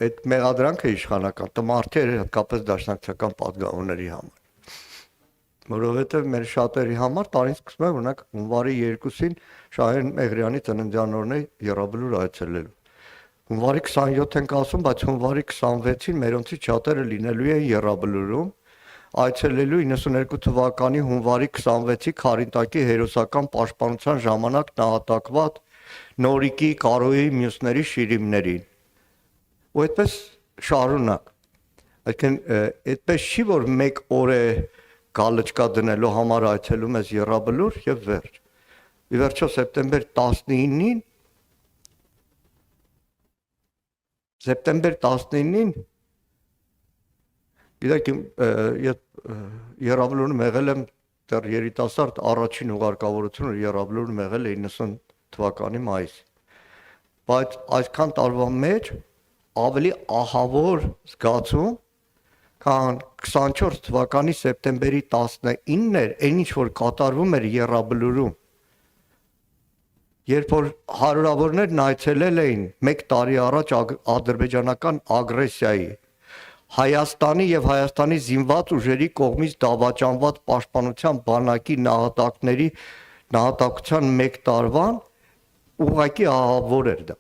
այդ մեղադրանքը իշխանական տմարդի էր հատկապես դաշնակցական պատգամավորների համար։ Որովհետև մեր շատերի համար տարին սկսում է օրինակ հունվարի 2-ին Շահեն Մեղրյանի ծննդյան օրն է Եռաբլուր այցելելու։ Հունվարի 27 ենք ասում, բայց հունվարի 26-ին մերոնցից շատերը լինելու են Եռաբլուրում, այցելելու 92 թվականի հունվարի 26-ի Խարինտակի հերոսական պաշտպանության ժամանակ նահատակված Նորիկի, Կարոյի, մյուսների շիրիմներին։ Ու այդպես շարունակ։ Այսինքն այդպես չի, որ մեկ օր է գալչկա դնելու համար այցելում ես Եռաբլուր եւ վերջ։ Ի վերջո սեպտեմբեր 19-ին գիտեք Եռաբլուրում եղել եմ դեռ երիտասարդ առաջին ուղարկավորությունը Եռաբլուրում եղել է 90 թվականի մայիսին։ Բայց այսքան տարվա մեջ ավելի ահավոր զգացում, քան 24 թվականի սեպտեմբերի 19-ն էր, այն ինչ որ կատարվում էր Եռաբլուրում։ Երբ որ հարյուրավորներն այցելել էին 1 տարի առաջ ադրբեջանական ագրեսիայի, Հայաստանի եւ Հայաստանի զինված ուժերի կողմից դավաճանված պաշտպանության բանակի նահատակության 1 տարվան ուղղակի ահավոր էր դա։